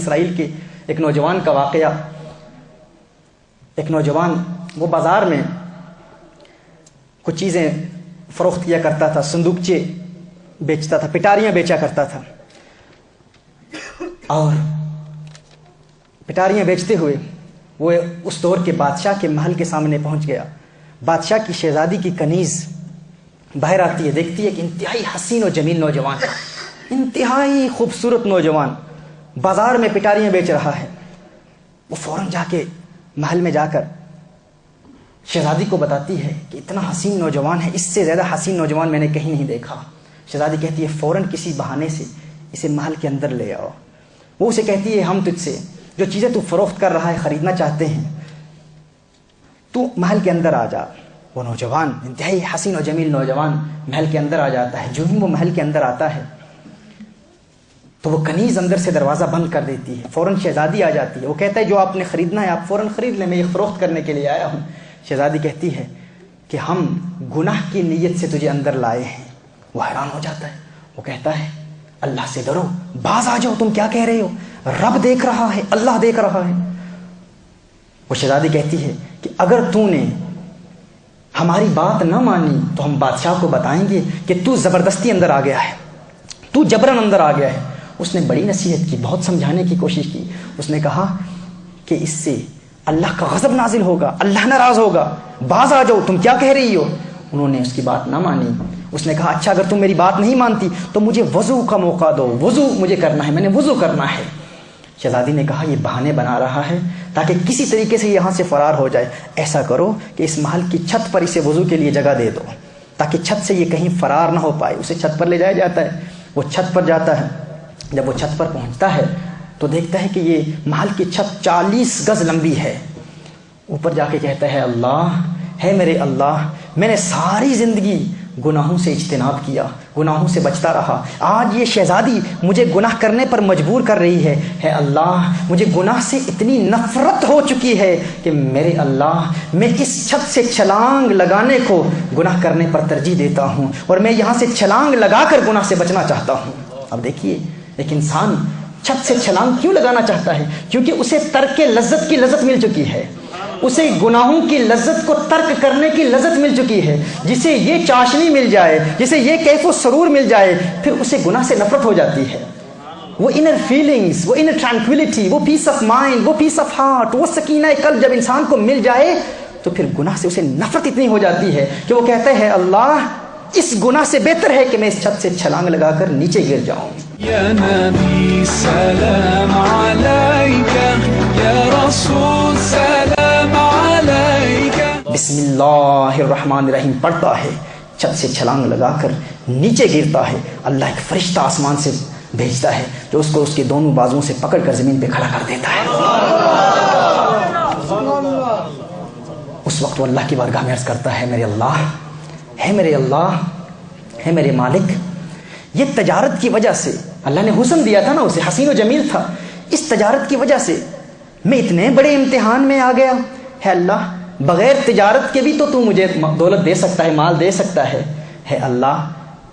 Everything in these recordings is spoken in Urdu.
اسرائیل کے ایک نوجوان کا واقعہ. ایک نوجوان وہ بازار میں کچھ چیزیں فروخت کیا کرتا تھا, صندوقچے بیچتا تھا, پٹاریاں بیچا کرتا تھا. اور پٹاریاں بیچتے ہوئے وہ اس دور کے بادشاہ کے محل کے سامنے پہنچ گیا. بادشاہ کی شہزادی کی کنیز باہر آتی ہے, دیکھتی ہے کہ انتہائی حسین و جمیل نوجوان, انتہائی خوبصورت نوجوان بازار میں پٹاریاں بیچ رہا ہے. وہ فوراً جا کے محل میں جا کر شہزادی کو بتاتی ہے کہ اتنا حسین نوجوان ہے, اس سے زیادہ حسین نوجوان میں نے کہیں نہیں دیکھا. شہزادی کہتی ہے فوراً کسی بہانے سے اسے محل کے اندر لے آؤ. وہ اسے کہتی ہے ہم تجھ سے جو چیزیں تو فروخت کر رہا ہے خریدنا چاہتے ہیں, تو محل کے اندر آ جا. وہ نوجوان انتہائی حسین و جمیل نوجوان محل کے اندر آ جاتا ہے. جو ہی وہ محل کے اندر آتا ہے تو وہ کنیز اندر سے دروازہ بند کر دیتی ہے. فوراً شہزادی آ جاتی ہے. وہ کہتا ہے جو آپ نے خریدنا ہے آپ فوراً خرید لیں, میں یہ فروخت کرنے کے لیے آیا ہوں. شہزادی کہتی ہے کہ ہم گناہ کی نیت سے تجھے اندر لائے ہیں. وہ حیران ہو جاتا ہے. وہ کہتا ہے اللہ سے ڈرو, باز آ جاؤ, تم کیا کہہ رہے ہو, رب دیکھ رہا ہے, اللہ دیکھ رہا ہے. وہ شہزادی کہتی ہے کہ اگر تو نے ہماری بات نہ مانی تو ہم بادشاہ کو بتائیں گے کہ تو زبردستی اندر آ گیا ہے, تو جبرن اندر آ گیا ہے. اس نے بڑی نصیحت کی, بہت سمجھانے کی کوشش کی. اس نے کہا کہ اس سے اللہ کا غضب نازل ہوگا, اللہ ناراض ہوگا, باز آ جاؤ, تم کیا کہہ رہی ہو. انہوں نے اس کی بات نہ مانی. اس نے کہا اچھا اگر تم میری بات نہیں مانتی تو مجھے وضو کا موقع دو, وضو مجھے کرنا ہے, میں نے وضو کرنا ہے. شہزادی نے کہا یہ بہانے بنا رہا ہے تاکہ کسی طریقے سے یہاں سے فرار ہو جائے. ایسا کرو کہ اس محل کی چھت پر اسے وضو کے لیے جگہ دے دو تاکہ چھت سے یہ کہیں فرار نہ ہو پائے. اسے چھت پر لے جایا جاتا ہے. وہ چھت پر جاتا ہے. جب وہ چھت پر پہنچتا ہے تو دیکھتا ہے کہ یہ محل کی چھت 40 گز لمبی ہے. اوپر جا کے کہتا ہے اللہ ہے میرے اللہ, میں نے ساری زندگی گناہوں سے اجتناب کیا, گناہوں سے بچتا رہا. آج یہ شہزادی مجھے گناہ کرنے پر مجبور کر رہی ہے. ہے اللہ مجھے گناہ سے اتنی نفرت ہو چکی ہے کہ میرے اللہ میں اس چھت سے چھلانگ لگانے کو گناہ کرنے پر ترجیح دیتا ہوں, اور میں یہاں سے چھلانگ لگا کر گناہ سے بچنا چاہتا ہوں. اب دیکھیے ایک انسان چھت سے چھلانگ کیوں لگانا چاہتا ہے؟ کیونکہ اسے ترک لذت کی لذت مل چکی ہے, اسے گناہوں کی لذت کو ترک کرنے کی لذت مل چکی ہے. جسے یہ چاشنی مل جائے, جسے یہ کیف و سرور مل جائے, پھر اسے گناہ سے نفرت ہو جاتی ہے. وہ انر فیلنگز, وہ انر ٹرانکویلٹی, وہ پیس آف مائنڈ, وہ پیس آف ہارٹ, وہ سکینہ قلب جب انسان کو مل جائے تو پھر گناہ سے اسے نفرت اتنی ہو جاتی ہے کہ وہ کہتا ہے اللہ اس گناہ سے بہتر ہے کہ میں اس چھت سے چھلانگ لگا کر نیچے گر جاؤں. یا نبی سلام علیکہ, یا رسول سلام علیکہ. بسم اللہ الرحمن الرحیم پڑھتا ہے, چھت سے چھلانگ لگا کر نیچے گرتا ہے. اللہ ایک فرشتہ آسمان سے بھیجتا ہے جو اس کو اس کے دونوں بازوؤں سے پکڑ کر زمین پہ کھڑا کر دیتا ہے. اس وقت وہ اللہ کی بارگاہ میں عرض کرتا ہے میرے اللہ, ہے میرے اللہ, ہے میرے مالک, یہ تجارت کی وجہ سے اللہ نے حسن دیا تھا نا اسے, حسین و جمیل تھا, اس تجارت کی وجہ سے میں اتنے بڑے امتحان میں آ گیا. ہے اللہ بغیر تجارت کے بھی تو مجھے دولت دے سکتا ہے, مال دے سکتا ہے. ہے اللہ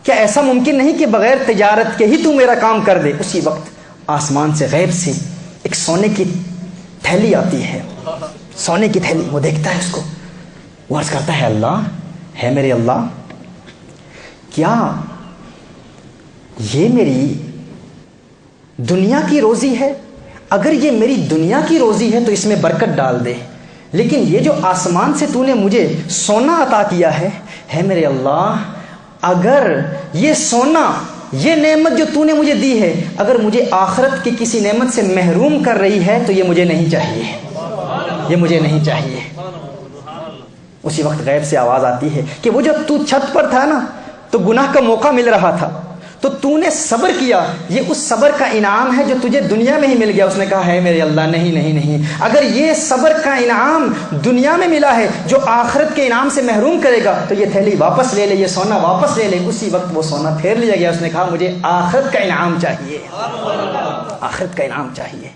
کیا ایسا ممکن نہیں کہ بغیر تجارت کے ہی تو میرا کام کر دے؟ اسی وقت آسمان سے غیب سے ایک سونے کی تھیلی آتی ہے, سونے کی تھیلی. وہ دیکھتا ہے اس کو, وہ عرض کرتا ہے اللہ, ہے میرے اللہ, کیا یہ میری دنیا کی روزی ہے؟ اگر یہ میری دنیا کی روزی ہے تو اس میں برکت ڈال دے, لیکن یہ جو آسمان سے تو نے مجھے سونا عطا کیا ہے میرے اللہ, اگر یہ سونا, یہ نعمت جو تو نے مجھے دی ہے, اگر مجھے آخرت کی کسی نعمت سے محروم کر رہی ہے تو یہ مجھے نہیں چاہیے, یہ مجھے نہیں چاہیے. اسی وقت غیب سے آواز آتی ہے کہ وہ جب تو چھت پر تھا نا تو گناہ کا موقع مل رہا تھا, تو تو نے صبر کیا, یہ اس صبر کا انعام ہے جو تجھے دنیا میں ہی مل گیا. اس نے کہا ہے میرے اللہ نہیں نہیں نہیں, اگر یہ صبر کا انعام دنیا میں ملا ہے جو آخرت کے انعام سے محروم کرے گا تو یہ تھیلی واپس لے لے, یہ سونا واپس لے لے. اسی وقت وہ سونا پھیر لیا گیا. اس نے کہا مجھے آخرت کا انعام چاہیے, آخرت کا انعام چاہیے.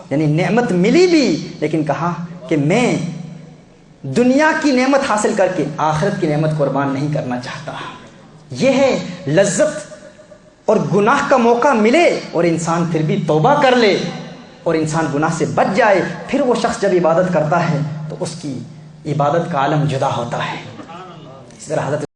یعنی نعمت ملی بھی, لیکن کہا کہ میں دنیا کی نعمت حاصل کر کے آخرت کی نعمت قربان نہیں کرنا چاہتا. یہ ہے لذت, اور گناہ کا موقع ملے اور انسان پھر بھی توبہ کر لے اور انسان گناہ سے بچ جائے، پھر وہ شخص جب عبادت کرتا ہے تو اس کی عبادت کا عالم جدا ہوتا ہے۔ اس طرح حضرت